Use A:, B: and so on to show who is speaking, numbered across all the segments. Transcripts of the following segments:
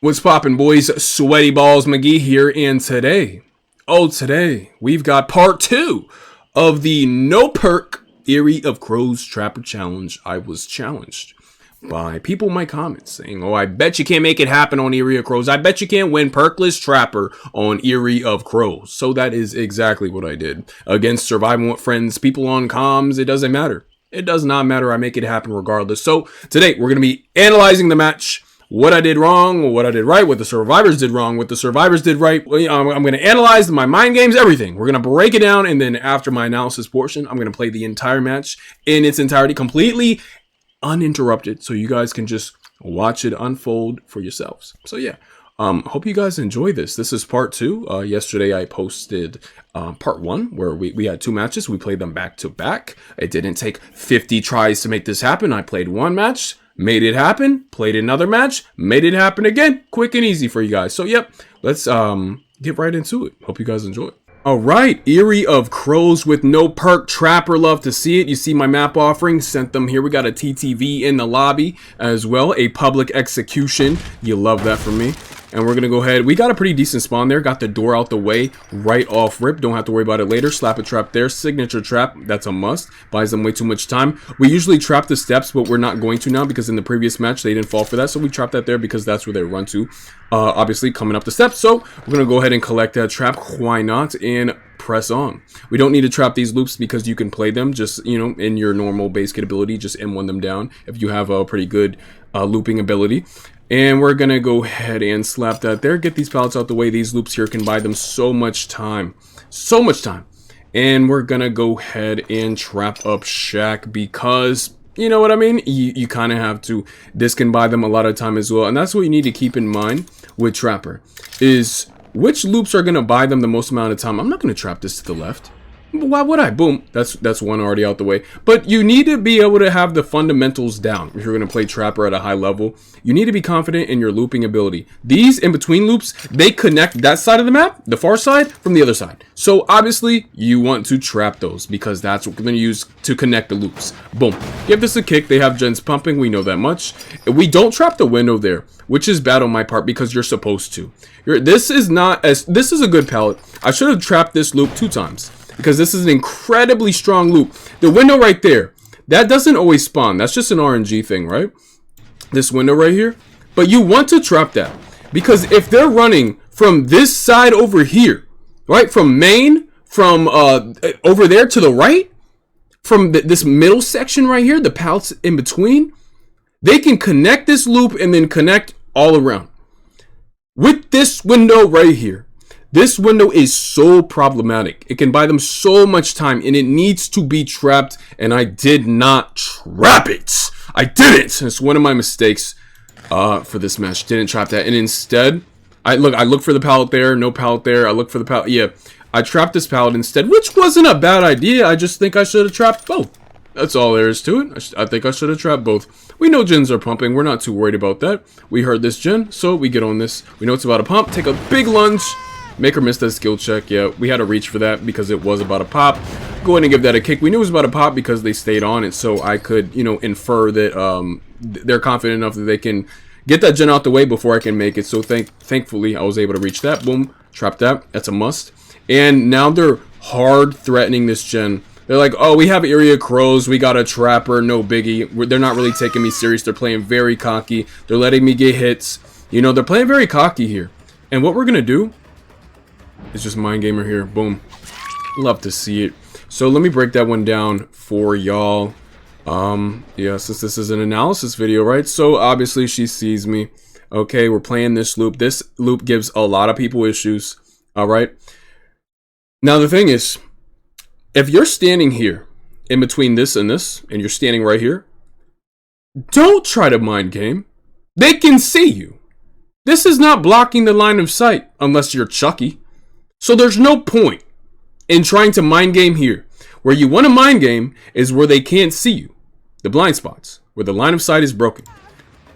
A: What's poppin', boys? Sweaty Balls McGee here, and today, we've got part 2 of the No Perk Eyrie of Crows Trapper Challenge. I was challenged by people in my comments saying, oh, I bet you can't make it happen on Eyrie of Crows. I bet you can't win Perkless Trapper on Eyrie of Crows. So that is exactly what I did. Against Surviving with Friends, people on comms, it doesn't matter. It does not matter. I make it happen regardless. So today, we're going to be analyzing the match. What I did wrong, what I did right, what the survivors did wrong, what the survivors did right. I'm going to analyze my mind games, everything. We're going to break it down, and then after my analysis portion, I'm going to play the entire match in its entirety, completely uninterrupted, so you guys can just watch it unfold for yourselves. So yeah, hope you guys enjoy this. This is part 2. Yesterday I posted part 1, where we had 2 matches. We played them back to back. It didn't take 50 tries to make this happen. I played 1 match. Made it happen, played another match, made it happen again. Quick and easy for you guys. So, yep, let's get right into it. Hope you guys enjoy it. All right, Eyrie of Crows with no perk trapper. Love to see it. You see my map offering, sent them here. We got a TTV in the lobby as well, a public execution. You love that from me. And we're going to go ahead. We got a pretty decent spawn there. Got the door out the way right off rip. Don't have to worry about it later. Slap a trap there. Signature trap. That's a must. Buys them way too much time. We usually trap the steps, but we're not going to now because in the previous match, they didn't fall for that. So we trapped that there because that's where they run to. Obviously, coming up the steps. So we're going to go ahead and collect that trap. Why not? And press on. We don't need to trap these loops because you can play them just, you know, in your normal base kit ability. Just M1 them down if you have a pretty good looping ability. And we're going to go ahead and slap that there. Get these pallets out the way. These loops here can buy them so much time. So much time. And we're going to go ahead and trap up Shack because, you know what I mean? You kind of have to. This can buy them a lot of time as well. And that's what you need to keep in mind with Trapper. Is which loops are going to buy them the most amount of time. I'm not going to trap this to the left. Why would I? Boom. That's one already out the way. But you need to be able to have the fundamentals down. If you're going to play Trapper at a high level, you need to be confident in your looping ability. These in-between loops, they connect that side of the map, the far side, from the other side. So obviously, you want to trap those because that's what we're going to use to connect the loops. Boom. Give this a kick. They have gens pumping. We know that much. We don't trap the window there, which is bad on my part because you're supposed to. This is a good pallet. I should have trapped this loop 2 times. Because this is an incredibly strong loop. The window right there, that doesn't always spawn. That's just an RNG thing, right? This window right here. But you want to trap that. Because if they're running from this side over here, right? From main, from over there to the right, from this middle section right here, the pallets in between, they can connect this loop and then connect all around. With this window right here. This window is so problematic. It can buy them so much time and it needs to be trapped. And I did not trap it. I didn't. It's one of my mistakes for this match. Didn't trap that. And instead, I look for the pallet there. No pallet there. I look for the pallet. Yeah, I trapped this pallet instead, which wasn't a bad idea. I just think I should have trapped both. That's all there is to it. I think I should have trapped both. We know gens are pumping. We're not too worried about that. We heard this gen, so we get on this. We know it's about a pump. Take a big lunge. Make her miss that skill check. Yeah, we had to reach for that because it was about a pop. Go ahead and give that a kick. We knew it was about a pop because they stayed on it, so I could, you know, infer that they're confident enough that they can get that gen out the way before I can make it. So thankfully, I was able to reach that. Boom, trap that. That's a must. And now they're hard threatening this gen. They're like, oh, we have Eyrie of Crows. We got a Trapper. No biggie. They're not really taking me serious. They're playing very cocky. They're letting me get hits. You know, they're playing very cocky here. And what we're going to do, it's just Mind Gamer here. Boom. Love to see it. So let me break that one down for y'all. Yeah, since this is an analysis video, right? So obviously she sees me. Okay, we're playing this loop. This loop gives a lot of people issues. All right. Now the thing is, if you're standing here in between this and you're standing right here, don't try to mind game. They can see you. This is not blocking the line of sight unless you're Chucky. So there's no point in trying to mind game here. Where you want to mind game is where they can't see you. The blind spots, where the line of sight is broken.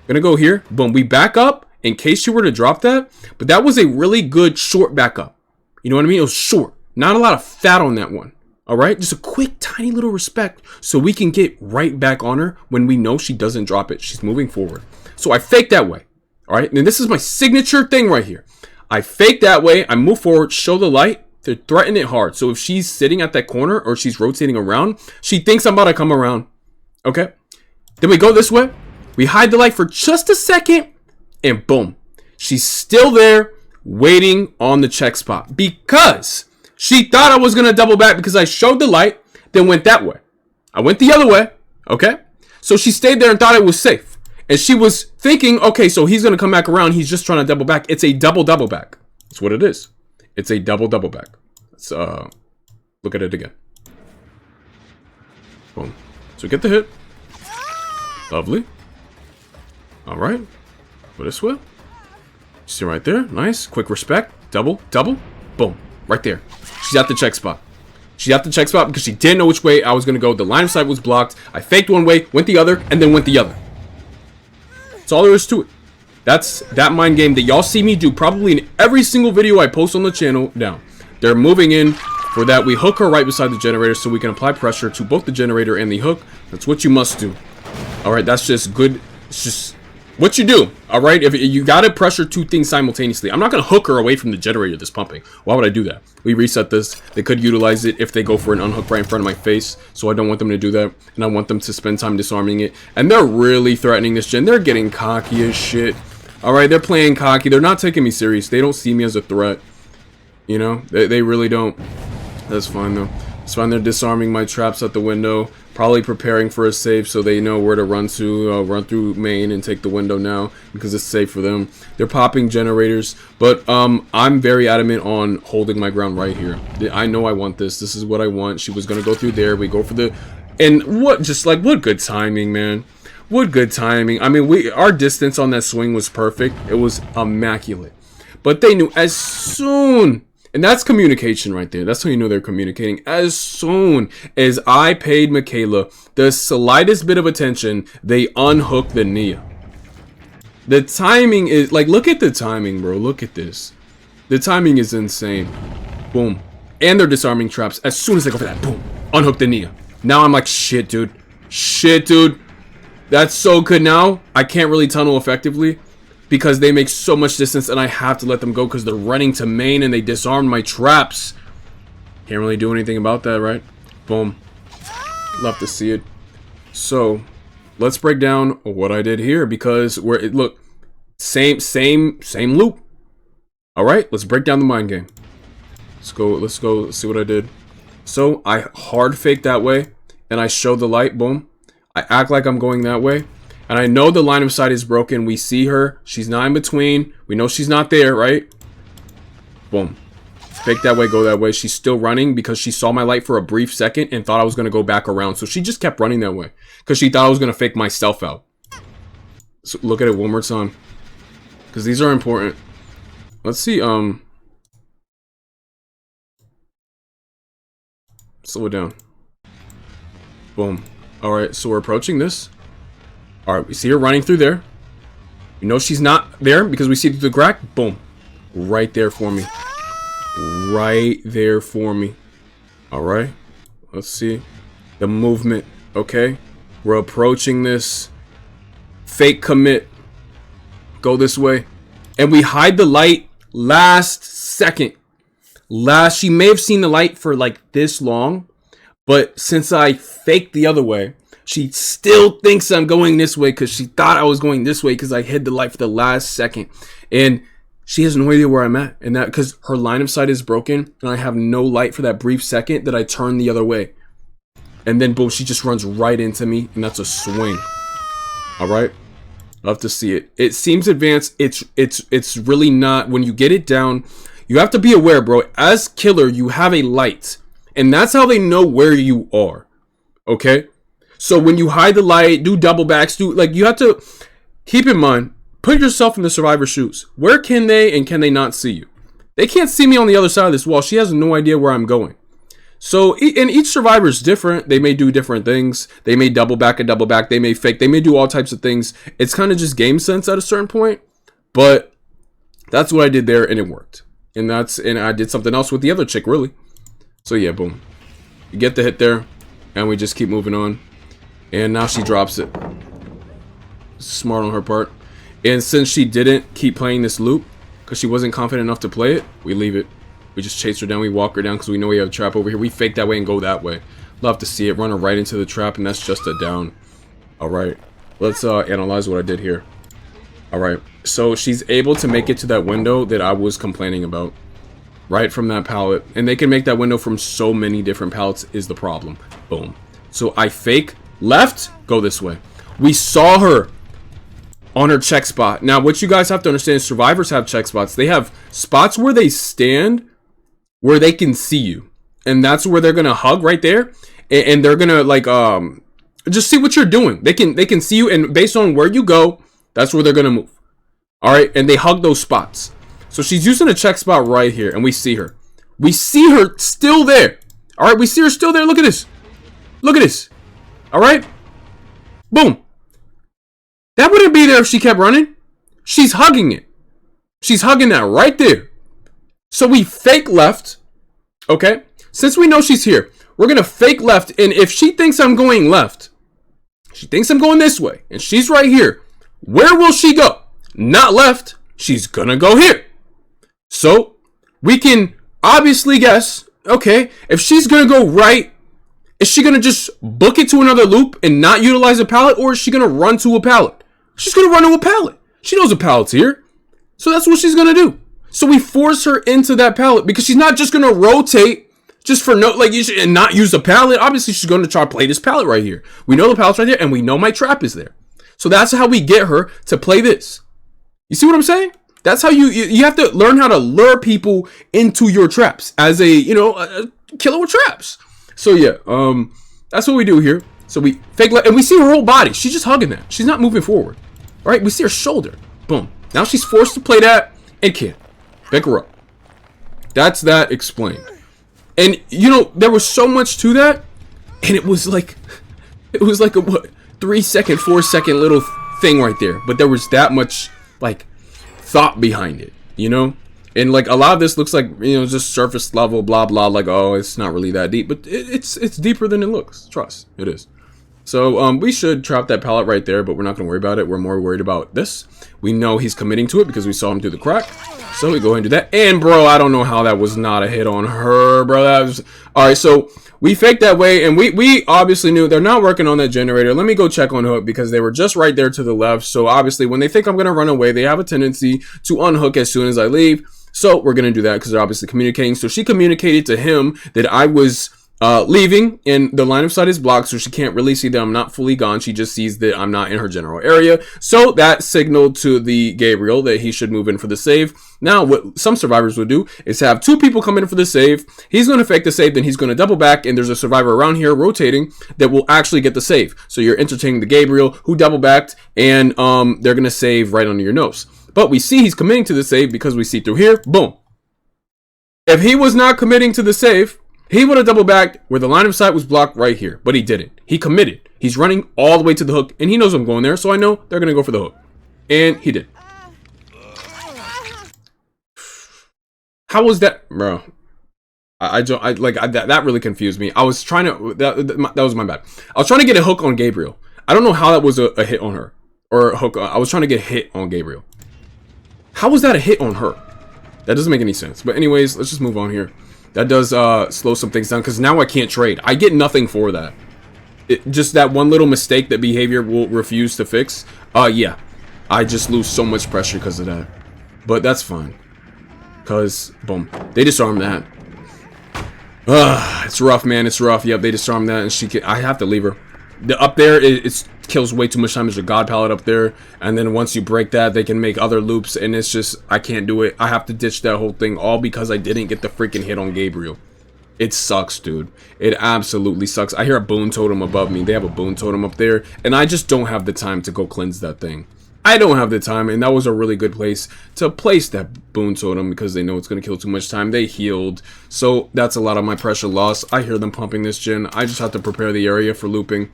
A: Gonna go here. Boom. We back up in case you were to drop that. But that was a really good short backup. You know what I mean? It was short. Not a lot of fat on that one. All right? Just a quick, tiny little respect so we can get right back on her when we know she doesn't drop it. She's moving forward. So I faked that way. All right, and this is my signature thing right here. I fake that way. I move forward, show the light, to threaten it hard. So if she's sitting at that corner or she's rotating around, she thinks I'm about to come around. Okay. Then we go this way. We hide the light for just a second, and boom. She's still there waiting on the check spot because she thought I was going to double back because I showed the light, then went that way. I went the other way. Okay. So she stayed there and thought it was safe. And she was thinking, okay, so he's going to come back around. He's just trying to double back. It's a double back. That's what it is. It's a double back. Let's look at it again. Boom. So get the hit. Lovely. All right. Go this way. See right there. Nice. Quick respect. Double. Boom. Right there. She's at the check spot. She's at the check spot because she didn't know which way I was going to go. The line of sight was blocked. I faked one way, went the other, and then went the other. That's all there is to it. That's that mind game that y'all see me do probably in every single video I post on the channel now. They're moving in. For that, we hook her right beside the generator so we can apply pressure to both the generator and the hook. That's what you must do. Alright, that's just good. It's just what you do. Alright, if you gotta pressure two things simultaneously. I'm not gonna hook her away from the generator that's pumping. Why would I do that? We reset this. They could utilize it if they go for an unhook right in front of my face. So I don't want them to do that. And I want them to spend time disarming it. And they're really threatening this gen. They're getting cocky as shit. Alright, they're playing cocky. They're not taking me serious. They don't see me as a threat. You know, they really don't. That's fine though. It's fine. They're disarming my traps at the window. Probably preparing for a save so they know where to run to. Run through main and take the window now because it's safe for them. They're popping generators. But I'm very adamant on holding my ground right here. I know I want this. This is what I want. She was going to go through there. We go for the... And what good timing, man. What good timing. I mean, our distance on that swing was perfect. It was immaculate. But they knew as soon... And that's communication right there. That's how you know they're communicating. As soon as I paid Michaela the slightest bit of attention, they unhooked the Nia. The timing is... Like, look at the timing, bro. Look at this. The timing is insane. Boom. And they're disarming traps. As soon as they go for that, boom. Unhook the Nia. Now I'm like, shit, dude. Shit, dude. That's so good now. I can't really tunnel effectively. Because they make so much distance and I have to let them go because they're running to main and they disarmed my traps. Can't really do anything about that, right? Boom. Love to see it. So, let's break down what I did here because look, same loop. Alright, let's break down the mind game. Let's go see what I did. So, I hard fake that way and I show the light, boom. I act like I'm going that way. And I know the line of sight is broken. We see her. She's not in between. We know she's not there, right? Boom. Fake that way, go that way. She's still running because she saw my light for a brief second and thought I was going to go back around. So she just kept running that way because she thought I was going to fake myself out. So look at it one more time because these are important. Let's see. Slow it down. Boom. All right. So we're approaching this. Alright, we see her running through there. You know she's not there because we see through the crack. Boom. Right there for me. Right there for me. Alright. Let's see. The movement. Okay. We're approaching this. Fake commit. Go this way. And we hide the light last second. She may have seen the light for like this long. But since I faked the other way, she still thinks I'm going this way because she thought I was going this way because I hid the light for the last second. And she has no idea where I'm at. And that because her line of sight is broken and I have no light for that brief second that I turn the other way. And then boom, she just runs right into me and that's a swing. Alright? Love to see it. It seems advanced. It's really not. When you get it down, you have to be aware, bro. As killer, you have a light. And that's how they know where you are. Okay? So when you hide the light, do double backs, you have to keep in mind, put yourself in the survivor's shoes. Where can they and can they not see you? They can't see me on the other side of this wall. She has no idea where I'm going. So, and each survivor is different. They may do different things. They may double back and double back. They may fake. They may do all types of things. It's kind of just game sense at a certain point. But that's what I did there and it worked. And I did something else with the other chick, really. So yeah, boom. You get the hit there and we just keep moving on. And now she drops it. Smart on her part. And since she didn't keep playing this loop because she wasn't confident enough to play it, we leave it. We just chase her down, we walk her down because we know we have a trap over here. We fake that way and go that way. Love to see it. Run her right into the trap, and that's just a down. Alright, let's analyze what I did here. Alright, so she's able to make it to that window that I was complaining about. Right from that pallet. And they can make that window from so many different pallets is the problem. Boom. So I fake left, go this way. We saw her on her check spot. Now, what you guys have to understand is survivors have check spots. They have spots where they stand where they can see you. And that's where they're going to hug right there. And they're going to like just see what you're doing. They can see you, and based on where you go, that's where they're going to move. All right? And they hug those spots. So she's using a check spot right here, and we see her. We see her still there. All right? We see her still there. Look at this. Look at this. All right? Boom. That wouldn't be there if she kept running. She's hugging it. She's hugging that right there. So we fake left. Okay? Since we know she's here, we're going to fake left. And if she thinks I'm going left, she thinks I'm going this way, and she's right here, where will she go? Not left. She's going to go here. So we can obviously guess, okay, if she's going to go right, is she going to just book it to another loop and not utilize a pallet, or is she going to run to a pallet? She's going to run to a pallet. She knows a pallet's here. So that's what she's going to do. So we force her into that pallet because she's not just going to rotate just for no, like, and not use the pallet. Obviously, she's going to try to play this pallet right here. We know the pallet's right there, and we know my trap is there. So that's how we get her to play this. You see what I'm saying? That's how you have to learn how to lure people into your traps as a, you know, a killer with traps. So yeah, that's what we do here. So we fake left, and we see her whole body. She's just hugging that. She's not moving forward. All right, we see her shoulder. Boom. Now she's forced to play that and can't. Pick her up. That's that explained. And you know, there was so much to that, and it was like a what, 3 second, 4 second little thing right there. But there was that much like thought behind it, you know. And like a lot of this looks like, you know, just surface level, blah blah. Like, oh, it's not really that deep, but it's deeper than it looks. Trust, it is. So we should trap that pallet right there, but we're not gonna worry about it. We're more worried about this. We know he's committing to it because we saw him through the crack. So we go ahead and do that. And bro, I don't know how that was not a hit on her, bro. That was all right. So we faked that way, and we obviously knew they're not working on that generator. Let me go check on hook because they were just right there to the left. So obviously, when they think I'm gonna run away, they have a tendency to unhook as soon as I leave. So we're gonna do that because they're obviously communicating. So she communicated to him that I was leaving, and the line of sight is blocked, so she can't really see that I'm not fully gone. She just sees that I'm not in her general area. So that signaled to the Gabriel that he should move in for the save. Now, what some survivors would do is have 2 people come in for the save. He's going to fake the save, then he's going to double back, and there's a survivor around here rotating that will actually get the save. So you're entertaining the Gabriel who double backed, and they're going to save right under your nose. But we see he's committing to the save because we see through here. Boom. If he was not committing to the save, he would have double backed where the line of sight was blocked right here, but he didn't. He committed. He's running all the way to the hook, and he knows I'm going there, so I know they're going to go for the hook. And he did. How was that, bro? That really confused me. I was trying to, that was my bad. I was trying to get a hook on Gabriel. I don't know how that was a hit on her, or a hook. I was trying to get a hit on Gabriel. How was that a hit on her? That doesn't make any sense. But anyways, let's just move on here. That does slow some things down because now I can't trade. I get nothing for that. Just that one little mistake that behavior will refuse to fix. Yeah, I just lose so much pressure because of that. But that's fine. Because, boom, they disarmed that. It's rough, man. It's rough. Yep, they disarmed that, and I have to leave her. Up there, it kills way too much time. There's a god pallet up there, and then once you break that, they can make other loops, and it's just, I can't do it. I have to ditch that whole thing, all because I didn't get the freaking hit on Gabriel. It sucks, dude. It absolutely sucks. I hear a boon totem above me. They have a boon totem up there, and I just don't have the time to go cleanse that thing. I don't have the time, and that was a really good place to place that boon totem because they know it's going to kill too much time. They healed, so that's a lot of my pressure loss. I hear them pumping this gen. I just have to prepare the area for looping.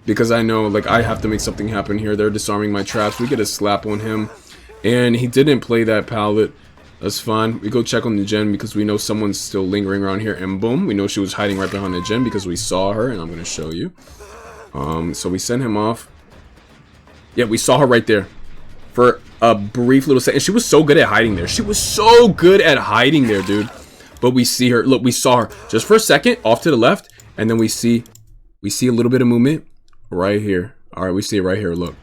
A: Because I know, like, I have to make something happen here. They're disarming my traps. We get a slap on him. And he didn't play that pallet. That's fine. We go check on the gen because we know someone's still lingering around here. And boom, we know she was hiding right behind the gen because we saw her. And I'm going to show you. So we send him off. Yeah, we saw her right there. for a brief little second. She was so good at hiding there. She was so good at hiding there, dude. But we see her. Look, we saw her just for a second off to the left. And then we see a little bit of movement right here. All right, we see it right here. Look.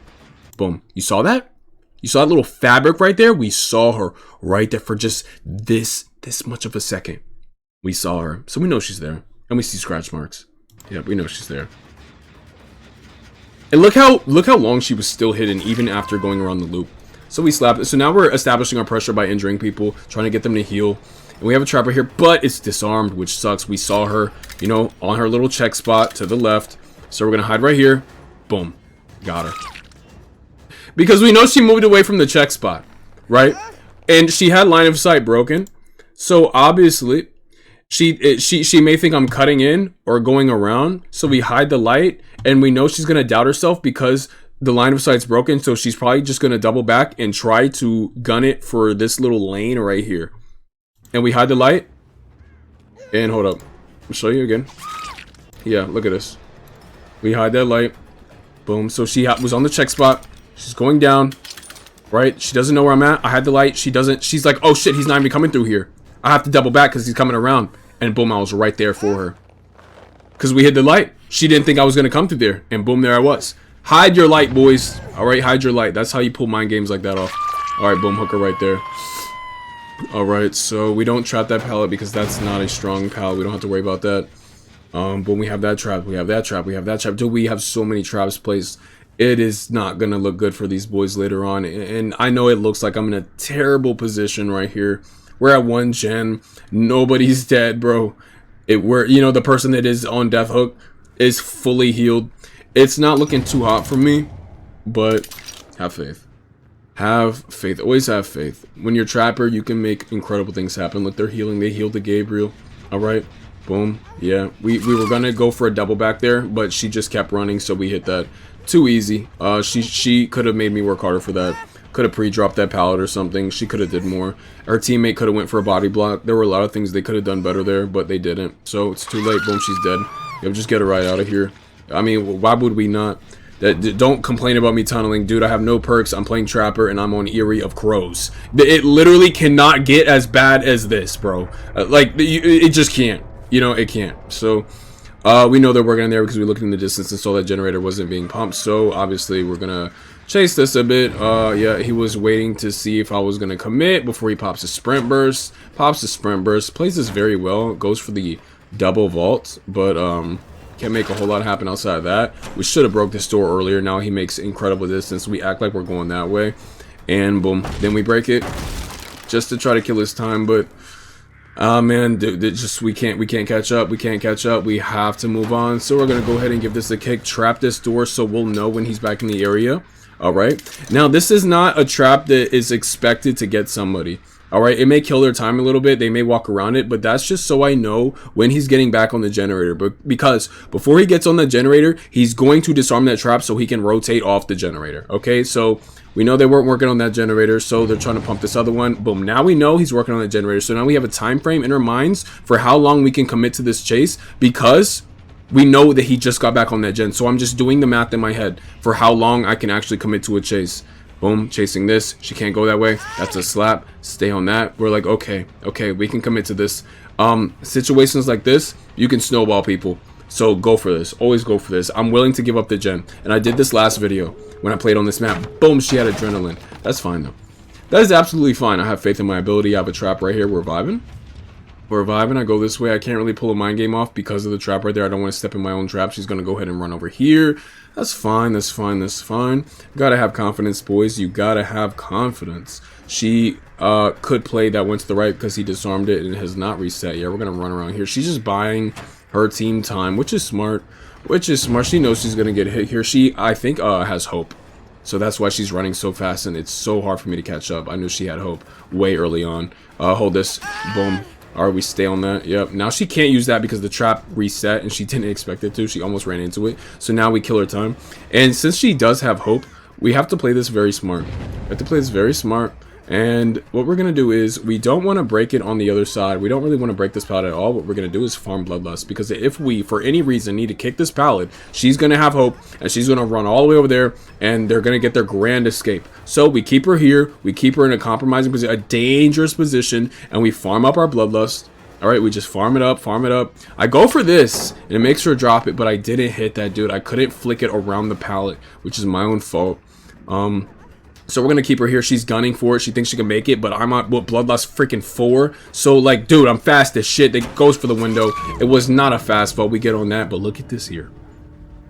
A: Boom. You saw that? You saw that little fabric right there? We saw her right there for just this much of a second. We saw her. So we know she's there. And we see scratch marks. Yeah, we know she's there. And look how long she was still hidden even after going around the loop. So we slapped it. So now we're establishing our pressure by injuring people, trying to get them to heal. And we have a trapper here, but it's disarmed, which sucks. We saw her, you know, on her little check spot to the left. So we're going to hide right here. Boom. Got her. Because we know she moved away from the check spot, right? And she had line of sight broken. So obviously, she may think I'm cutting in or going around. So we hide the light, and we know she's going to doubt herself because the line of sight's broken. So she's probably just going to double back and try to gun it for this little lane right here. And we hide the light. And hold up. I'll show you again. Yeah, look at this. We hide that light. Boom. So she was on the check spot. She's going down. Right? She doesn't know where I'm at. I had the light. She doesn't. She's like, oh shit, he's not even coming through here. I have to double back because he's coming around. And boom, I was right there for her. Because we hid the light. She didn't think I was going to come through there. And boom, there I was. Hide your light, boys. Alright, hide your light. That's how you pull mind games like that off. Alright, boom, hooker right there. Alright, so we don't trap that pallet because that's not a strong pallet. We don't have to worry about that. But we have that trap. We have that trap. We have that trap. Dude, we have so many traps placed. It is not going to look good for these boys later on. And I know it looks like I'm in a terrible position right here. We're at 1 gen. Nobody's dead, bro. You know, the person that is on death hook is fully healed. It's not looking too hot for me, but have faith. Have faith. Always have faith. When you're trapper, you can make incredible things happen. Look, they're healing. They healed the Gabriel. All right. Boom. Yeah. We were going to go for a double back there, but she just kept running, so we hit that. Too easy. She could have made me work harder for that. Could have pre-dropped that pallet or something. She could have did more. Her teammate could have went for a body block. There were a lot of things they could have done better there, but they didn't. So it's too late. Boom, she's dead. Yep, just get her right out of here. I mean, why would we not? Don't complain about me tunneling. Dude, I have no perks. I'm playing Trapper, and I'm on Eerie of Crows. It literally cannot get as bad as this, bro. It just can't. You know, it can't. So, we know they're working in there because we looked in the distance and saw that generator wasn't being pumped. So, obviously, we're going to chase this a bit. Yeah, he was waiting to see if I was going to commit before he pops a sprint burst. Pops the sprint burst. Plays this very well. Goes for the double vault. But, can't make a whole lot happen outside of that. We should have broke this door earlier. Now he makes incredible distance. We act like we're going that way. And boom. Then we break it. Just to try to kill his time. But, man, dude, we can't catch up. We can't catch up. We have to move on. So we're going to go ahead and give this a kick. Trap this door so we'll know when he's back in the area. Alright. Now, this is not a trap that is expected to get somebody. Alright, it may kill their time a little bit. They may walk around it, but that's just so I know when he's getting back on the generator. But because before he gets on the generator, he's going to disarm that trap so he can rotate off the generator. Okay, so we know they weren't working on that generator, so they're trying to pump this other one. Boom, now we know he's working on the generator. So now we have a time frame in our minds for how long we can commit to this chase because we know that he just got back on that gen. So I'm just doing the math in my head for how long I can actually commit to a chase. Boom, chasing this. She can't go that way. That's a slap. Stay on that. We're like, okay, we can commit to this. Situations like this, you can snowball people. So go for this. Always go for this. I'm willing to give up the gen. And I did this last video when I played on this map. Boom, she had adrenaline. That's fine, though. That is absolutely fine. I have faith in my ability. I have a trap right here. We're vibing. We're vibing. I go this way. I can't really pull a mind game off because of the trap right there. I don't want to step in my own trap. She's going to go ahead and run over here. That's fine. That's fine. That's fine. Gotta have confidence, boys. You gotta have confidence. She could play that went to the right because he disarmed it and it has not reset yet. We're going to run around here. She's just buying her team time, which is smart. She knows she's going to get hit here. She, I think, has hope. So that's why she's running so fast and it's so hard for me to catch up. I knew she had hope way early on. Hold this. Boom. Alright, we stay on that. Yep. Now she can't use that because the trap reset and she didn't expect it to. She almost ran into it. So now we kill her time. And since she does have hope, we have to play this very smart. We have to play this very smart. And what we're going to do is we don't want to break it on the other side. We don't really want to break this pallet at all. What we're going to do is farm Bloodlust, because if we, for any reason, need to kick this pallet, she's going to have hope, and she's going to run all the way over there, and they're going to get their grand escape. So we keep her here. We keep her in a compromising position, a dangerous position, and we farm up our Bloodlust. All right, we just farm it up, farm it up. I go for this, and it makes her drop it, but I didn't hit that dude. I couldn't flick it around the pallet, which is my own fault. So we're gonna keep her here. She's gunning for it. She thinks she can make it, but I'm on Bloodlust freaking 4. So like, dude, I'm fast as shit. It goes for the window. It was not a fast fall. We get on that, but look at this here.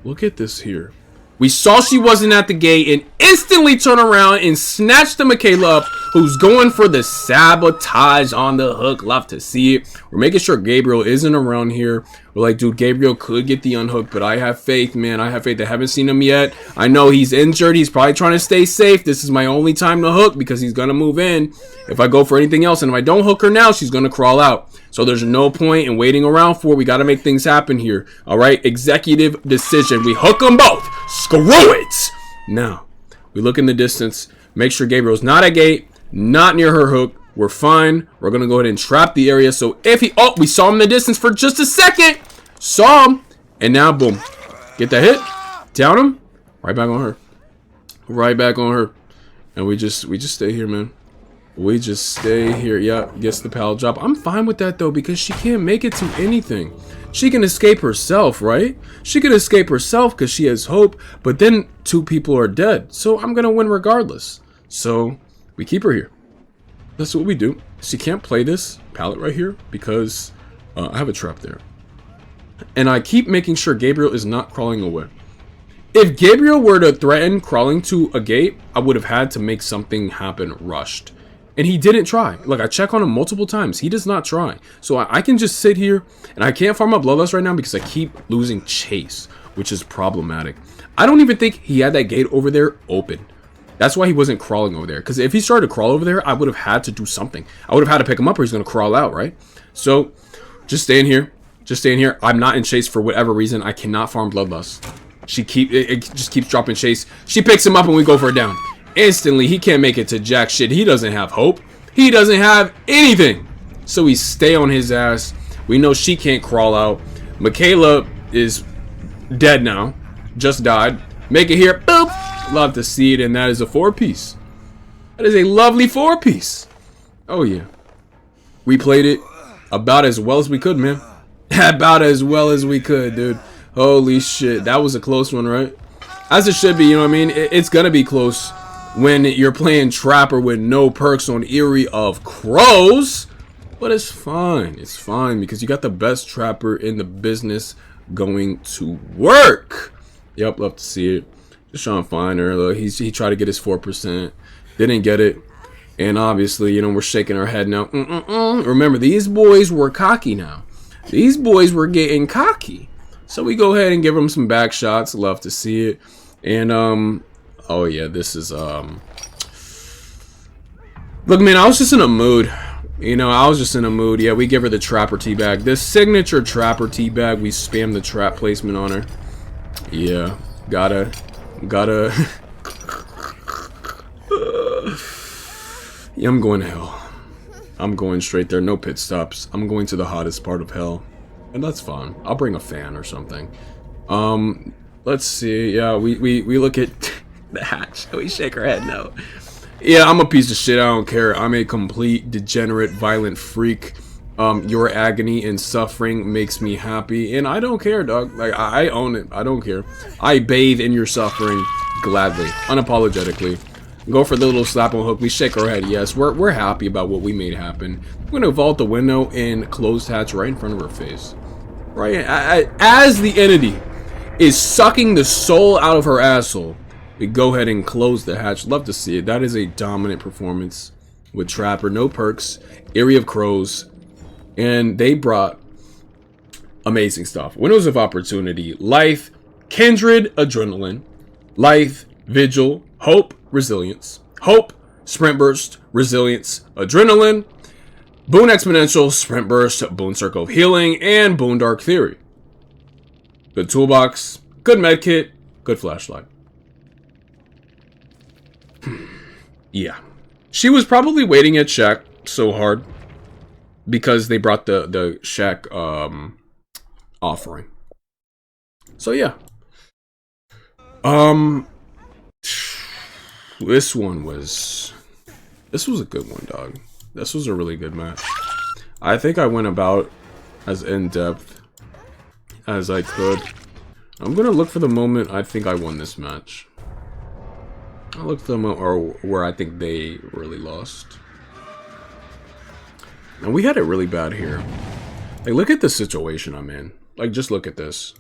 A: Look at this here. We saw she wasn't at the gate and instantly turn around and snatch the Michaela up, who's going for the sabotage on the hook. Love to see it. We're making sure Gabriel isn't around here. We're like, dude, Gabriel could get the unhook, but I have faith, man. I have faith. I haven't seen him yet. I know he's injured. He's probably trying to stay safe. This is my only time to hook because he's going to move in if I go for anything else. And if I don't hook her now, she's going to crawl out. So there's no point in waiting around for it. We got to make things happen here. All right, executive decision. We hook them both. Screw it. Now, we look in the distance. Make sure Gabriel's not at gate, not near her hook. We're fine. We're going to go ahead and trap the area. So if he... Oh, we saw him in the distance for just a second. Saw him. And now, boom. Get that hit. Down him. Right back on her. Right back on her. And we just stay here, man. We just stay here. Yeah, gets the pallet drop. I'm fine with that, though, because she can't make it to anything. She can escape herself, right? She can escape herself because she has hope. But then 2 people are dead. So I'm going to win regardless. So we keep her here. That's what we do. She can't play this pallet right here because I have a trap there. And I keep making sure Gabriel is not crawling away. If Gabriel were to threaten crawling to a gate, I would have had to make something happen rushed. And he didn't try. Like, I check on him multiple times. He does not try. So I can just sit here, and I can't farm up Bloodlust right now because I keep losing chase, which is problematic. I don't even think he had that gate over there open. That's why he wasn't crawling over there. Because if he started to crawl over there, I would have had to do something. I would have had to pick him up or he's going to crawl out, right? So, just staying here. Just staying here. I'm not in chase for whatever reason. I cannot farm Bloodlust. It just keeps dropping chase. She picks him up and we go for a down. Instantly, he can't make it to jack shit. He doesn't have hope. He doesn't have anything. So we stay on his ass. We know she can't crawl out. Michaela is dead now. Just died. Make it here. Boop. Love to see it. And that is a 4-piece. That is a lovely 4-piece. Oh, yeah. We played it about as well as we could, man. About as well as we could, dude. Holy shit. That was a close one, right? As it should be, you know what I mean? It's going to be close when you're playing Trapper with no perks on Eyrie of Crows. But it's fine. It's fine because you got the best Trapper in the business going to work. Yep, love to see it. Just trying to find her. Look, he tried to get his 4%. Didn't get it. And obviously, you know, we're shaking our head now. Remember, these boys were cocky now. These boys were getting cocky. So we go ahead and give them some back shots. Love to see it. And, oh yeah, this is, look, man, I was just in a mood. You know, I was just in a mood. Yeah, we give her the Trapper teabag. This signature Trapper teabag, we spam the trap placement on her. Yeah, gotta. Yeah, I'm going to hell. I'm going straight there. No pit stops. I'm going to the hottest part of hell. And that's fine. I'll bring a fan or something. Let's see. Yeah, we look at the hatch. We shake our head no. Yeah, I'm a piece of shit. I don't care. I'm a complete degenerate, violent freak. Your agony and suffering makes me happy, and I don't care, dog. Like, I own it. I don't care. I bathe in your suffering gladly, unapologetically. Go for the little slap on hook. We shake our head. Yes, we're happy about what we made happen. We're gonna vault the window and close hatch right in front of her face. Right as the entity is sucking the soul out of her asshole, we go ahead and close the hatch. Love to see it. That is a dominant performance with Trapper. No perks. Eyrie of Crows. And they brought amazing stuff. Windows of Opportunity, Life, Kindred, Adrenaline, Life, Vigil, Hope, Resilience, Hope, Sprint Burst, Resilience, Adrenaline, Boon Exponential, Sprint Burst, Boon Circle of Healing, and Boon Dark Theory. Good toolbox, good medkit, good flashlight. Yeah. She was probably waiting at Shaq so hard because they brought the Shaq offering. So yeah. This was a good one, dog. This was a really good match. I think I went about as in-depth as I could. I'm gonna look for the moment I think I won this match. I'll look for the moment or where I think they really lost. And we had it really bad here. Like, look at the situation I'm in. Like, just look at this.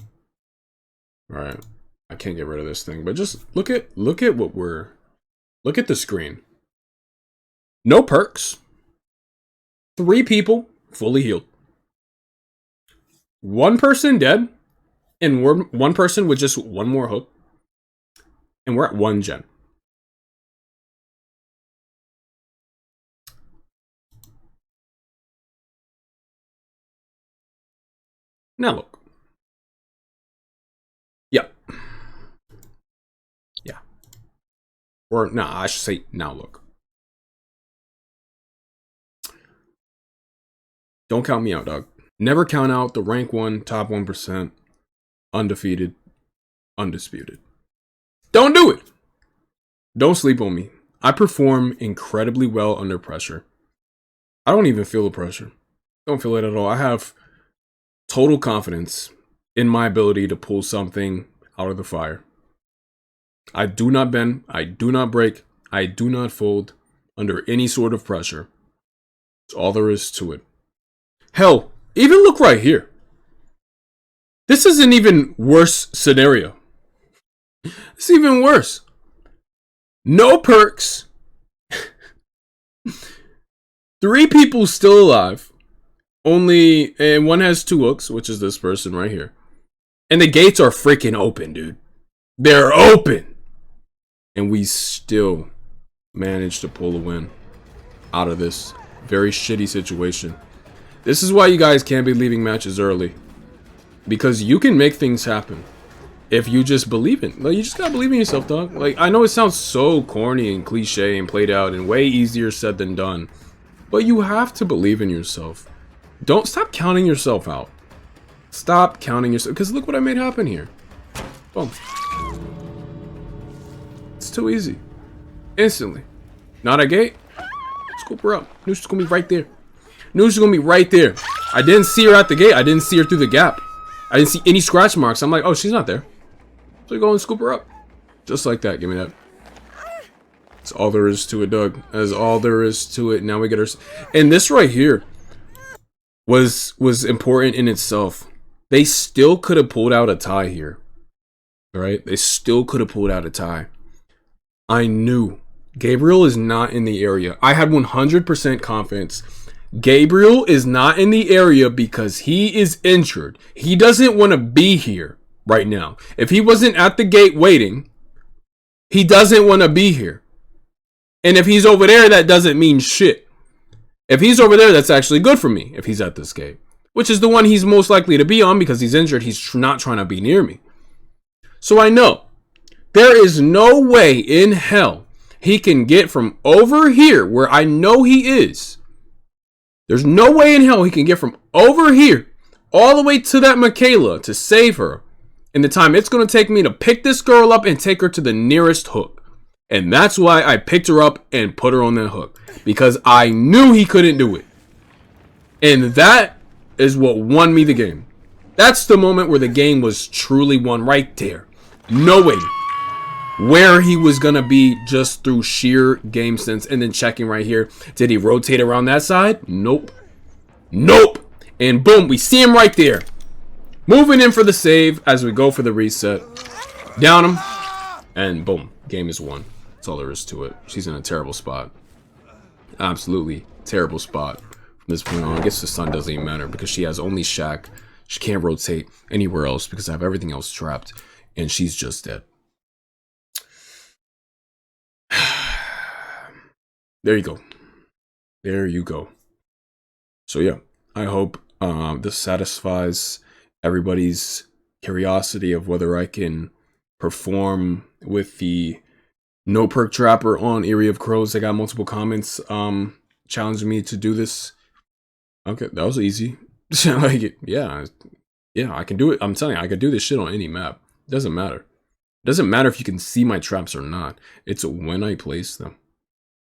A: Alright. I can't get rid of this thing, but just look at what we're... Look at the screen. No perks. 3 people fully healed. 1 person dead. And we're 1 person with just 1 more hook. And we're at 1 gen. Now look. Yeah. Yeah. Or, nah, I should say, now look. Don't count me out, dog. Never count out the rank 1, top 1%, undefeated, undisputed. Don't do it! Don't sleep on me. I perform incredibly well under pressure. I don't even feel the pressure. Don't feel it at all. I have total confidence in my ability to pull something out of the fire. I do not bend. I do not break. I do not fold under any sort of pressure. That's all there is to it. Hell, even look right here. This is an even worse scenario. It's even worse. No perks. 3 people still alive. And 1 has 2 hooks, which is this person right here. And the gates are freaking open, dude. They're open. And we still managed to pull a win out of this very shitty situation. This is why you guys can't be leaving matches early. Because you can make things happen. If you just believe in. Like, you just gotta believe in yourself, dog. Like, I know it sounds so corny and cliche and played out and way easier said than done. But you have to believe in yourself. Don't stop counting yourself out. Stop counting yourself. Because look what I made happen here. Boom. It's too easy. Instantly. Not a gate. Scoop her up. Noosh is gonna be right there. Noosh is gonna be right there. I didn't see her at the gate. I didn't see her through the gap. I didn't see any scratch marks. I'm like, oh, she's not there. So you go and scoop her up. Just like that. Give me that. That's all there is to it, Doug. That's all there is to it. Now we get her. And this right here was important in itself. They still could have pulled out a tie here. Right? They still could have pulled out a tie. I knew Gabriel is not in the area. I had 100% confidence. Gabriel is not in the area because he is injured. He doesn't want to be here right now. If he wasn't at the gate waiting, he doesn't want to be here. And if he's over there, that doesn't mean shit. If he's over there, that's actually good for me if he's at this gate. Which is the one he's most likely to be on because he's injured. He's not trying to be near me. So I know there is no way in hell he can get from over here where I know he is. There's no way in hell he can get from over here all the way to that Michaela to save her in the time it's going to take me to pick this girl up and take her to the nearest hook. And that's why I picked her up and put her on that hook. Because I knew he couldn't do it. And that is what won me the game. That's the moment where the game was truly won right there. Knowing where he was going to be just through sheer game sense. And then checking right here. Did he rotate around that side? Nope. Nope. And boom, we see him right there. Moving in for the save as we go for the reset. Down him. And boom, game is won. That's all there is to it. She's in a terrible spot. Absolutely terrible spot. From this point on, I guess the sun doesn't even matter because she has only Shaq. She can't rotate anywhere else because I have everything else trapped. And she's just dead. There you go. There you go. So yeah, I hope this satisfies everybody's curiosity of whether I can perform with the No perk trapper on Eerie of Crows. I got multiple comments challenging me to do this. Okay, that was easy. Like, yeah, I can do it. I'm telling you, I can do this shit on any map. It doesn't matter. It doesn't matter if you can see my traps or not. It's when I place them.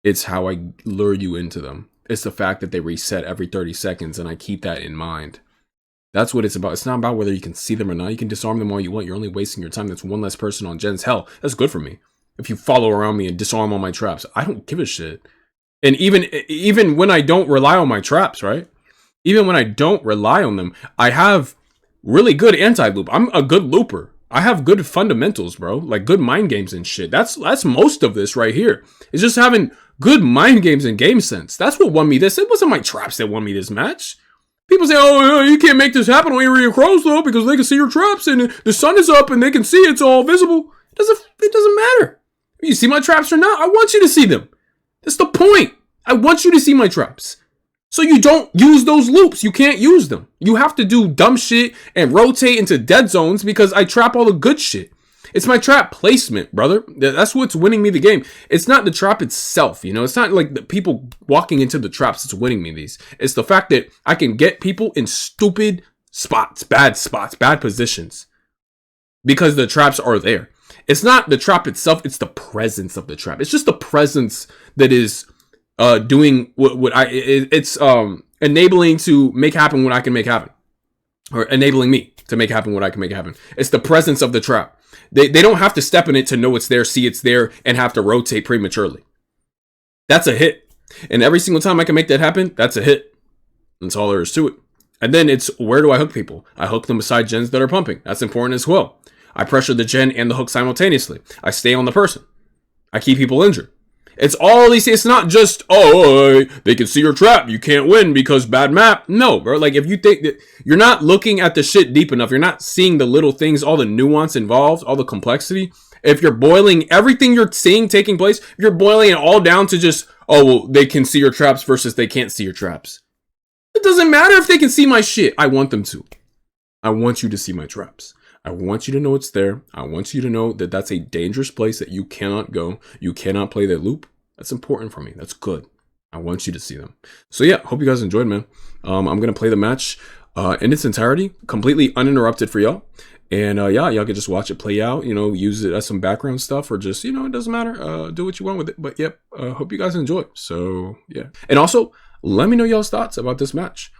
A: It's how I lure you into them. It's the fact that they reset every 30 seconds, and I keep that in mind. That's what it's about. It's not about whether you can see them or not. You can disarm them all you want. You're only wasting your time. That's one less person on Gen's. Hell, that's good for me. If you follow around me and disarm all my traps, I don't give a shit. And even when I don't rely on my traps, right? Even when I don't rely on them, I have really good anti-loop. I'm a good looper. I have good fundamentals, bro. Like good mind games and shit. That's most of this right here. It's just having good mind games and game sense. That's what won me this. It wasn't my traps that won me this match. People say, oh, you can't make this happen on Eerie of Crows, though, because they can see your traps and the sun is up and they can see it's all visible. It doesn't matter. If you see my traps or not, I want you to see them. That's the point. I want you to see my traps. So you don't use those loops. You can't use them. You have to do dumb shit and rotate into dead zones because I trap all the good shit. It's my trap placement, brother. That's what's winning me the game. It's not the trap itself, you know? It's not like the people walking into the traps that's winning me these. It's the fact that I can get people in stupid spots, bad positions. Because the traps are there. It's not the trap itself, it's the presence of the trap. It's just the presence that is doing it's enabling to make happen what I can make happen. Or enabling me to make happen what I can make happen. It's the presence of the trap. They don't have to step in it to know it's there, see it's there, and have to rotate prematurely. That's a hit. And every single time I can make that happen, that's a hit. That's all there is to it. And then it's, where do I hook people? I hook them beside gens that are pumping. That's important as well. I pressure the gen and the hook simultaneously. I stay on the person. I keep people injured. It's all these, it's not just, oh, they can see your trap, you can't win because bad map. No, bro, like if you think that you're not looking at the shit deep enough, you're not seeing the little things, all the nuance involved, all the complexity. If you're boiling everything you're seeing taking place, if you're boiling it all down to just, oh, well, they can see your traps versus they can't see your traps. It doesn't matter if they can see my shit. I want them to. I want you to see my traps. I want you to know it's there. I want you to know that that's a dangerous place that you cannot go. You cannot play that loop. That's important for me. That's good. I want you to see them. So yeah, hope you guys enjoyed, man. I'm going to play the match in its entirety, completely uninterrupted for y'all. And yeah, y'all can just watch it play out, you know, use it as some background stuff or just, you know, it doesn't matter. Do what you want with it. But yep, hope you guys enjoy. So yeah. And also, let me know y'all's thoughts about this match.